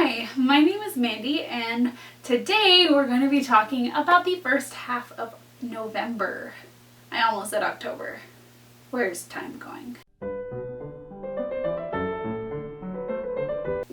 Hi, my name is Mandy and today we're going to be talking about the first half of November. I almost said October. Where's time going?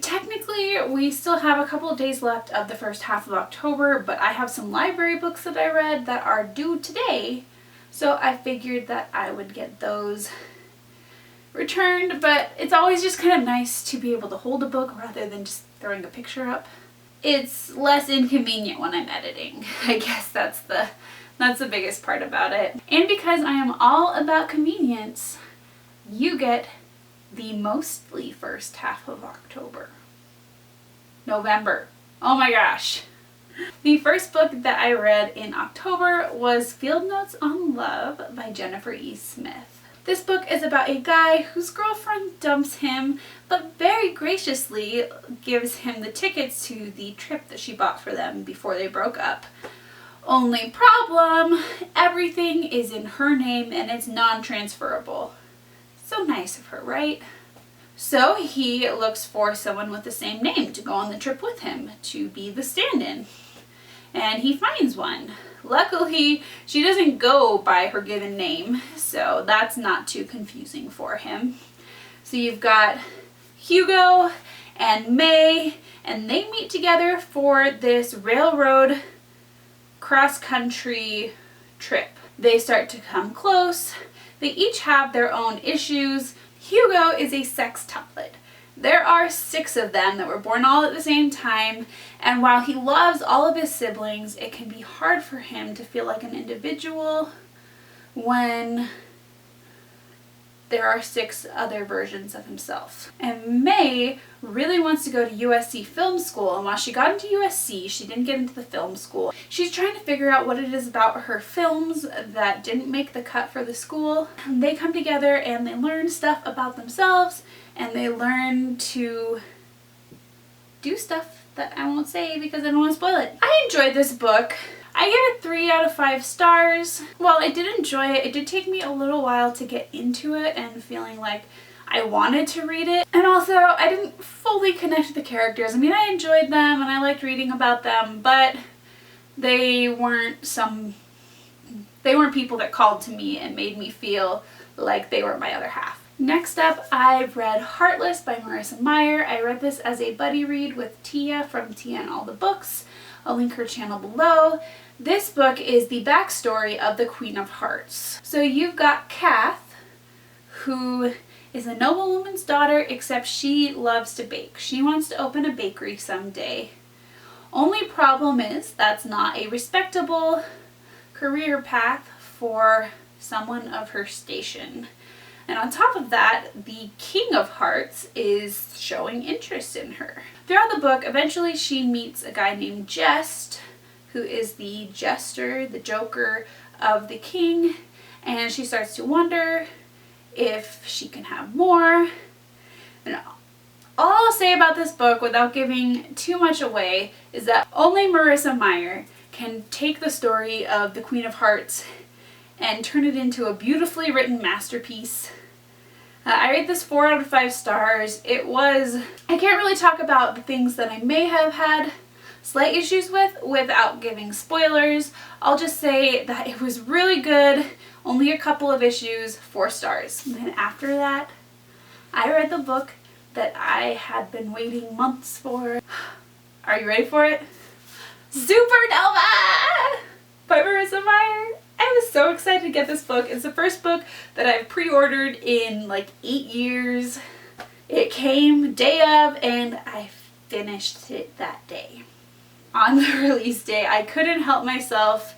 Technically, we still have a couple of days left of the first half of October, but I have some library books that I read that are due today, so I figured that I would get those returned, but it's always just kind of nice to be able to hold a book rather than just throwing a picture up. It's less inconvenient when I'm editing. I guess that's the biggest part about it. And because I am all about convenience, you get the mostly first half of October. November. Oh my gosh. The first book that I read in October was Field Notes on Love by Jennifer E. Smith. This book is about a guy whose girlfriend dumps him, but very graciously gives him the tickets to the trip that she bought for them before they broke up. Only problem, everything is in her name and it's non-transferable. So nice of her, right? So he looks for someone with the same name to go on the trip with him to be the stand-in. And he finds one. Luckily, she doesn't go by her given name, so that's not too confusing for him. So you've got Hugo and May, and they meet together for this railroad cross-country trip. They start to come close. They each have their own issues. Hugo is a sextuplet. There are 6 of them that were born all at the same time, and while he loves all of his siblings, it can be hard for him to feel like an individual when there are 6 other versions of himself. And May really wants to go to USC film school, and while she got into USC, she didn't get into the film school. She's trying to figure out what it is about her films that didn't make the cut for the school. And they come together and they learn stuff about themselves, and they learn to do stuff that I won't say because I don't want to spoil it. I enjoyed this book. I give it 3 out of 5 stars. While I did enjoy it, it did take me a little while to get into it and feeling like I wanted to read it. And also, I didn't fully connect with the characters. I mean, I enjoyed them and I liked reading about them, but they weren't people that called to me and made me feel like they were my other half. Next up, I read Heartless by Marissa Meyer. I read this as a buddy read with Tia from Tia and All the Books. I'll link her channel below. This book is the backstory of the Queen of Hearts. So you've got Kath, who is a noblewoman's daughter, except she loves to bake. She wants to open a bakery someday. Only problem is that's not a respectable career path for someone of her station. And on top of that, the King of Hearts is showing interest in her. Throughout the book, eventually she meets a guy named Jest, who is the jester, the joker of the king, and she starts to wonder if she can have more. And all I'll say about this book, without giving too much away, is that only Marissa Meyer can take the story of the Queen of Hearts and turn it into a beautifully written masterpiece. I rate this 4 out of 5 stars. I can't really talk about the things that I may have had slight issues with without giving spoilers. I'll just say that it was really good, only a couple of issues, 4 stars. And then after that, I read the book that I had been waiting months for. Are you ready for it? Supernova by Marissa Meyer. I was so excited to get this book. It's the first book that I've pre-ordered in like 8 years. It came day of and I finished it that day. On the release day, I couldn't help myself.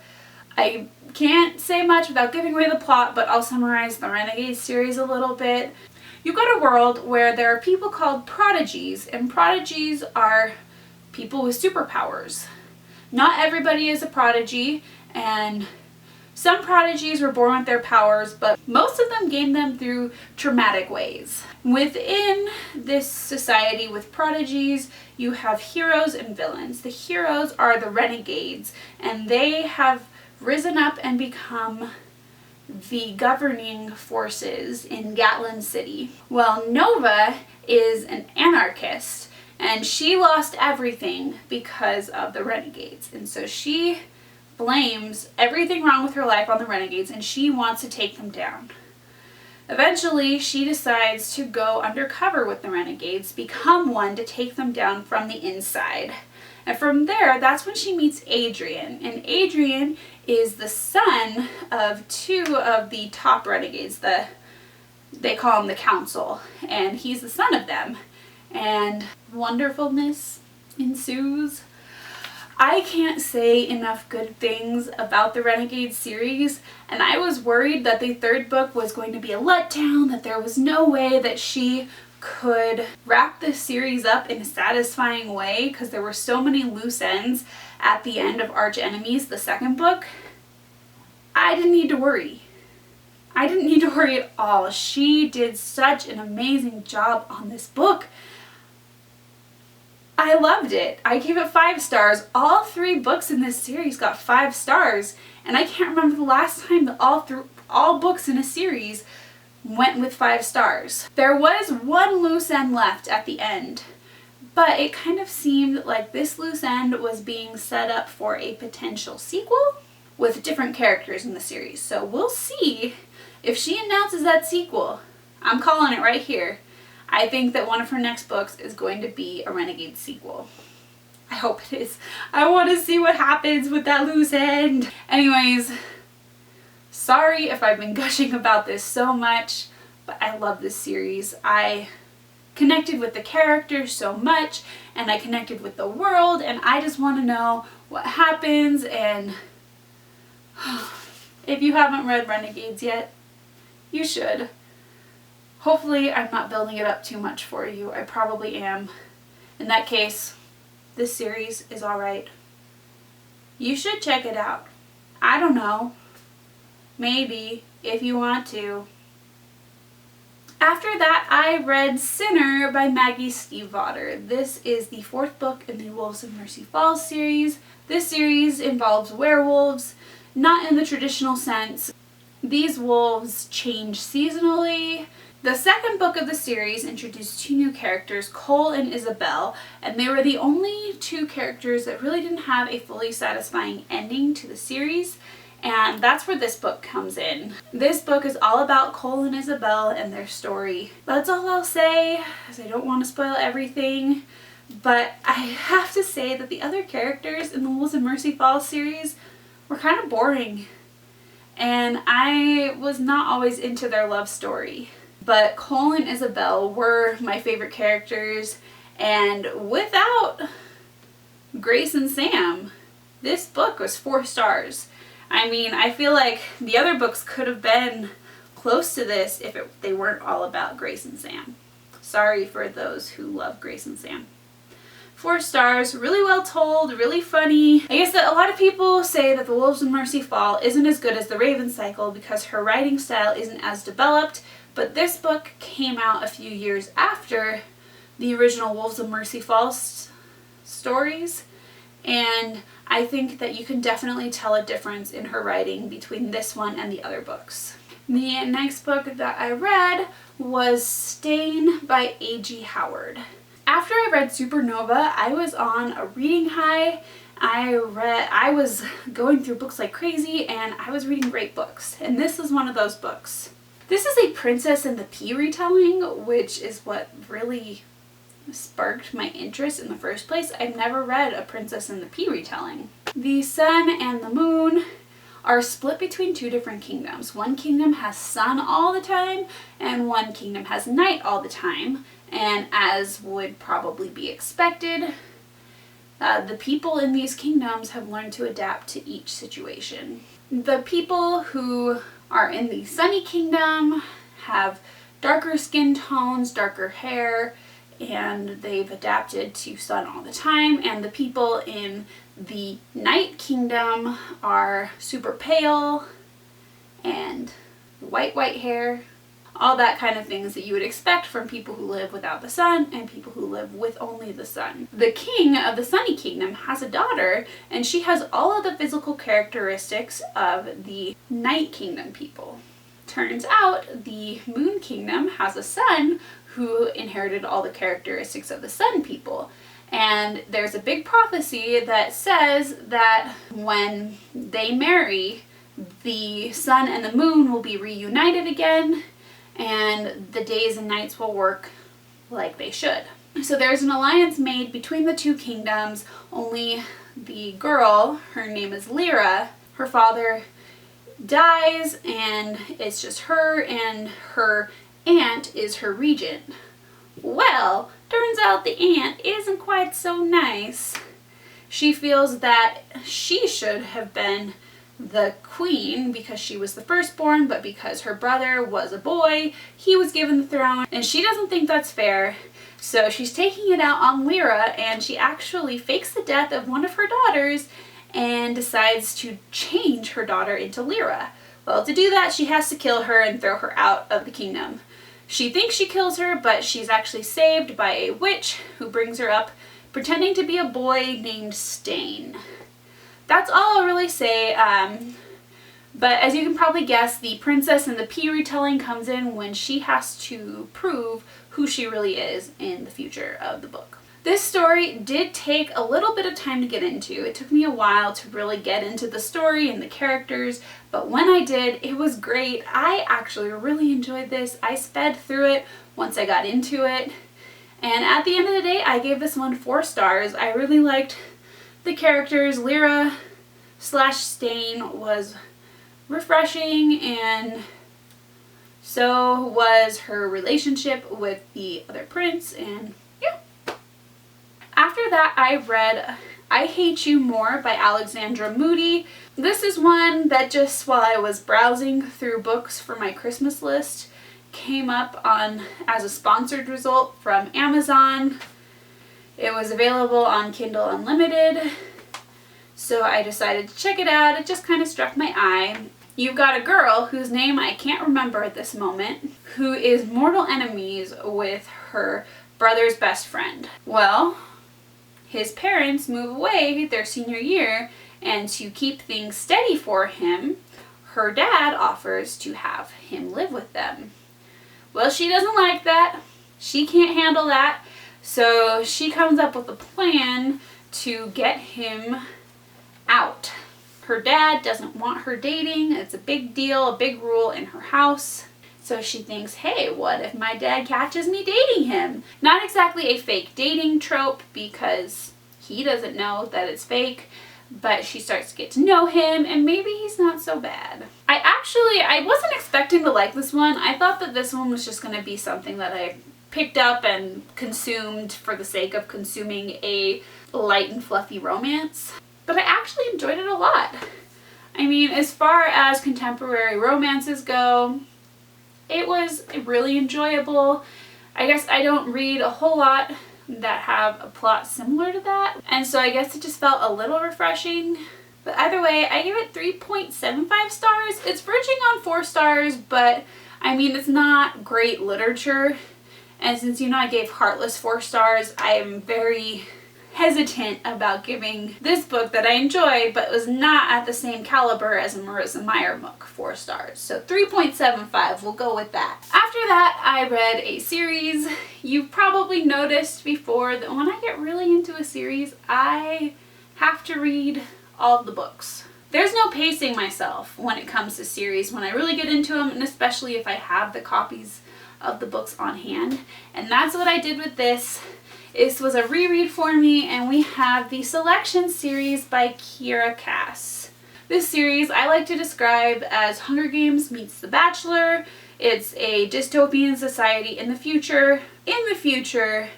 I can't say much without giving away the plot, but I'll summarize the Renegade series a little bit. You've got a world where there are people called prodigies, and prodigies are people with superpowers. Not everybody is a prodigy, and some prodigies were born with their powers, but most of them gained them through traumatic ways. Within this society with prodigies, you have heroes and villains. The heroes are the renegades, and they have risen up and become the governing forces in Gatlin City. Well, Nova is an anarchist, And she lost everything because of the renegades. And so she blames everything wrong with her life on the renegades, and she wants to take them down. Eventually, she decides to go undercover with the renegades, become one to take them down from the inside. And from there, that's when she meets Adrian. And Adrian is the son of two of the top renegades. They call him the Council. And he's the son of them. And wonderfulness ensues. I can't say enough good things about the Renegade series, and I was worried that the third book was going to be a letdown, that there was no way that she could wrap this series up in a satisfying way because there were so many loose ends at the end of Arch Enemies, the second book. I didn't need to worry. I didn't need to worry at all. She did such an amazing job on this book. I loved it. I gave it 5 stars. All 3 books in this series got 5 stars, and I can't remember the last time that all books in a series went with 5 stars. There was one loose end left at the end, but it kind of seemed like this loose end was being set up for a potential sequel with different characters in the series. So we'll see if she announces that sequel. I'm calling it right here. I think that one of her next books is going to be a Renegade sequel. I hope it is. I want to see what happens with that loose end. Anyways, sorry if I've been gushing about this so much, but I love this series. I connected with the characters so much, and I connected with the world, and I just want to know what happens. And if you haven't read Renegades yet, you should. Hopefully I'm not building it up too much for you. I probably am. In that case, this series is alright. You should check it out. I don't know. Maybe, if you want to. After that, I read Sinner by Maggie Stiefvater. This is the 4th book in the Wolves of Mercy Falls series. This series involves werewolves, not in the traditional sense. These wolves change seasonally. The 2nd book of the series introduced 2 new characters, Cole and Isabel, and they were the only 2 characters that really didn't have a fully satisfying ending to the series, and that's where this book comes in. This book is all about Cole and Isabel and their story. That's all I'll say, as I don't want to spoil everything, but I have to say that the other characters in the Wolves of Mercy Falls series were kind of boring, and I was not always into their love story. But Cole and Isabel were my favorite characters, and without Grace and Sam, this book was 4 stars. I mean, I feel like the other books could have been close to this if they weren't all about Grace and Sam. Sorry for those who love Grace and Sam. 4 stars, really well told, really funny. I guess that a lot of people say that The Wolves of Mercy Fall isn't as good as The Raven Cycle because her writing style isn't as developed, but this book came out a few years after the original Wolves of Mercy Falls stories, and I think that you can definitely tell a difference in her writing between this one and the other books. The next book that I read was Stain by A.G. Howard. After I read Supernova, I was on a reading high. I was going through books like crazy, and I was reading great books, and this is one of those books. This is a Princess and the Pea retelling, which is what really sparked my interest in the first place. I've never read a Princess and the Pea retelling. The sun and the moon are split between 2 different kingdoms. One kingdom has sun all the time, and one kingdom has night all the time. And as would probably be expected, the people in these kingdoms have learned to adapt to each situation. The people who are in the sunny kingdom have darker skin tones, darker hair, and they've adapted to sun all the time. And the people in the night kingdom are super pale and white hair, all that kind of things that you would expect from people who live without the sun and people who live with only the sun. The king of the sunny kingdom has a daughter, and she has all of the physical characteristics of the night kingdom people. Turns out the moon kingdom has a son who inherited all the characteristics of the Sun people. And there's a big prophecy that says that when they marry, the sun and the moon will be reunited again, and the days and nights will work like they should. So there's an alliance made between the two kingdoms, only the girl, her name is Lyra, her father dies, and it's just her, and her aunt is her regent. Well, turns out the aunt isn't quite so nice. She feels that she should have been the queen because she was the firstborn, but because her brother was a boy, he was given the throne, and she doesn't think that's fair. So she's taking it out on Lyra, and she actually fakes the death of one of her daughters and decides to change her daughter into Lyra. Well, to do that, she has to kill her and throw her out of the kingdom. She thinks she kills her, but she's actually saved by a witch who brings her up, pretending to be a boy named Stain. That's all I'll really say, but as you can probably guess, the Princess and the Pea retelling comes in when she has to prove who she really is in the future of the book. This story did take a little bit of time to get into. It took me a while to really get into the story and the characters, but when I did, it was great. I actually really enjoyed this. I sped through it once I got into it, and at the end of the day, I gave this one 4 stars. I really liked the characters. Lyra / Stain was refreshing, and so was her relationship with the other prince, and yeah. After that, I read I Hate You More by Alexandra Moody. This is one that just while I was browsing through books for my Christmas list came up on as a sponsored result from Amazon. It was available on Kindle Unlimited, so I decided to check it out. It just kind of struck my eye. You've got a girl whose name I can't remember at this moment, who is mortal enemies with her brother's best friend. Well, his parents move away their senior year, and to keep things steady for him, her dad offers to have him live with them. Well, she doesn't like that. She can't handle that. So she comes up with a plan to get him out. Her dad doesn't want her dating. It's a big deal, a big rule in her house. So she thinks, hey, what if my dad catches me dating him? Not exactly a fake dating trope because he doesn't know that it's fake, but she starts to get to know him, and maybe he's not so bad. I wasn't expecting to like this one. I thought that this one was just going to be something that I picked up and consumed for the sake of consuming a light and fluffy romance. But I actually enjoyed it a lot. I mean, as far as contemporary romances go, it was really enjoyable. I guess I don't read a whole lot that have a plot similar to that, and so I guess it just felt a little refreshing. But either way, I give it 3.75 stars. It's verging on 4 stars, but I mean, it's not great literature. And since you know I gave Heartless 4 stars, I am very hesitant about giving this book that I enjoyed but was not at the same caliber as a Marissa Meyer book 4 stars. So 3.75, we'll go with that. After that, I read a series. You've probably noticed before that when I get really into a series, I have to read all of the books. There's no pacing myself when it comes to series when I really get into them, and especially if I have the copies of the books on hand. And that's what I did with this. This was a reread for me, and we have the Selection series by Kiera Cass. This series I like to describe as Hunger Games meets The Bachelor. It's a dystopian society in the future. In the future,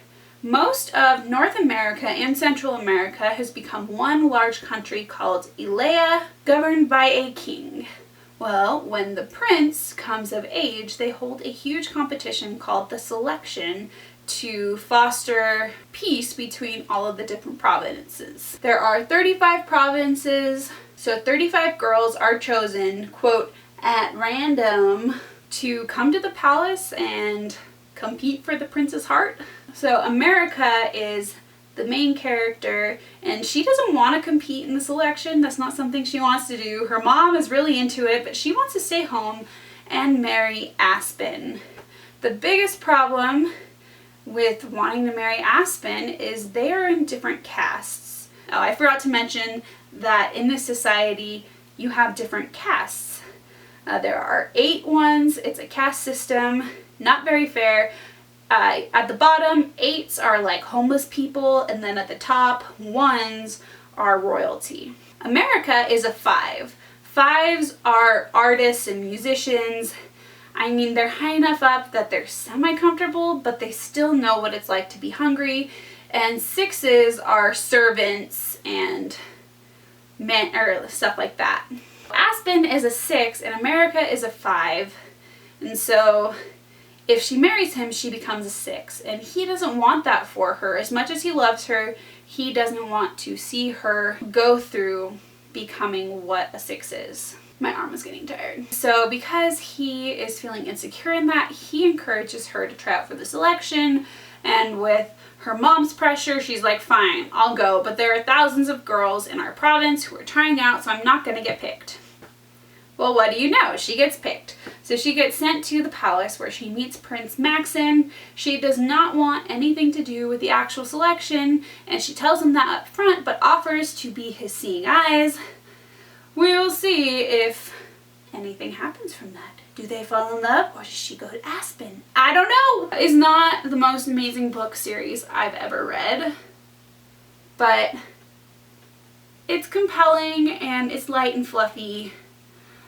most of North America and Central America has become one large country called Ilea, governed by a king. Well, when the prince comes of age, they hold a huge competition called the Selection to foster peace between all of the different provinces. There are 35 provinces, so 35 girls are chosen, quote, at random to come to the palace and compete for the prince's heart. So America is the main character, and she doesn't want to compete in the selection. That's not something she wants to do. Her mom is really into it, but she wants to stay home and marry Aspen. The biggest problem with wanting to marry Aspen is they are in different castes. Oh, I forgot to mention that in this society you have different castes. There are 8 ones. It's a caste system, not very fair. At the bottom, 8s are like homeless people, and then at the top, 1s are royalty. America is a 5. 5s are artists and musicians. I mean, they're high enough up that they're semi-comfortable, but they still know what it's like to be hungry. And 6s are servants and men, or stuff like that. Aspen is a 6 and America is a 5. And so if she marries him, she becomes a 6. And he doesn't want that for her. As much as he loves her, he doesn't want to see her go through becoming what a 6 is. My arm is getting tired. So because he is feeling insecure in that, he encourages her to try out for this election. And with her mom's pressure, she's like, fine, I'll go. But there are thousands of girls in our province who are trying out, so I'm not going to get picked. Well, what do you know? She gets picked. So she gets sent to the palace where she meets Prince Maxon. She does not want anything to do with the actual selection, and she tells him that up front, but offers to be his seeing eyes. We'll see if anything happens from that. Do they fall in love, or does she go to Aspen? I don't know. It's not the most amazing book series I've ever read, but it's compelling and it's light and fluffy.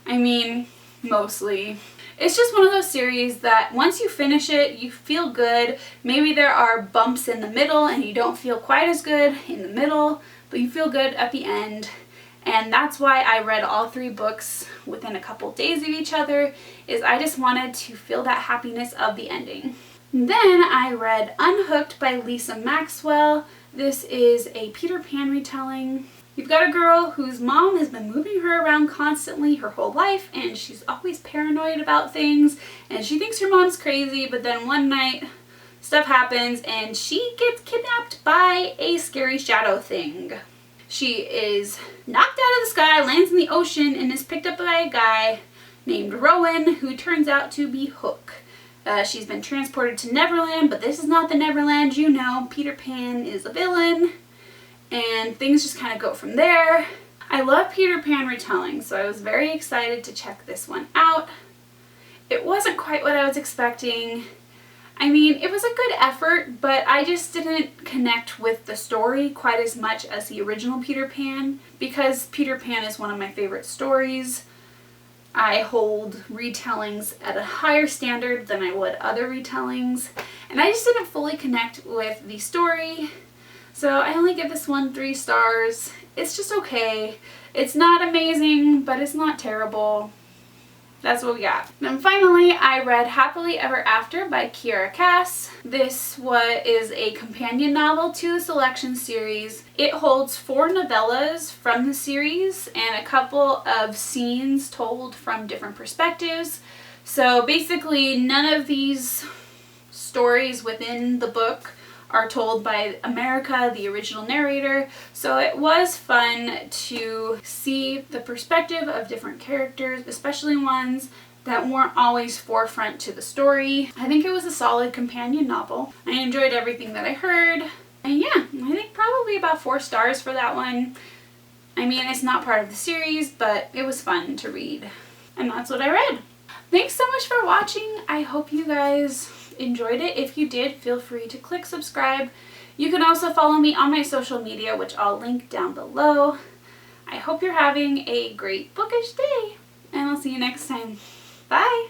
I mean, mostly. It's just one of those series that once you finish it, you feel good. Maybe there are bumps in the middle and you don't feel quite as good in the middle, but you feel good at the end. And that's why I read all 3 books within a couple days of each other, is I just wanted to feel that happiness of the ending. Then I read Unhooked by Lisa Maxwell. This is a Peter Pan retelling. You've got a girl whose mom has been moving her around constantly her whole life, and she's always paranoid about things, and she thinks her mom's crazy, but then one night stuff happens and she gets kidnapped by a scary shadow thing. She is knocked out of the sky, lands in the ocean, and is picked up by a guy named Rowan, who turns out to be Hook. She's been transported to Neverland, but this is not the Neverland you know. Peter Pan is a villain, and things just kind of go from there. I love Peter Pan retelling, so I was very excited to check this one out. It wasn't quite what I was expecting. I mean, it was a good effort, but I just didn't connect with the story quite as much as the original Peter Pan. Because Peter Pan is one of my favorite stories, I hold retellings at a higher standard than I would other retellings. And I just didn't fully connect with the story. So I only give this one 3 stars. It's just okay. It's not amazing, but it's not terrible. That's what we got. Then finally, I read Happily Ever After by Kiera Cass. This is a companion novel to the Selection series. It holds 4 novellas from the series and a couple of scenes told from different perspectives. So basically, none of these stories within the book are told by America, the original narrator, so it was fun to see the perspective of different characters, especially ones that weren't always forefront to the story. I think it was a solid companion novel. I enjoyed everything that I heard, and yeah, I think probably about 4 stars for that one. I mean, it's not part of the series, but it was fun to read, and that's what I read. Thanks so much for watching. I hope you guys enjoyed it. If you did, feel free to click subscribe. You can also follow me on my social media, which I'll link down below. I hope you're having a great bookish day, and I'll see you next time. Bye!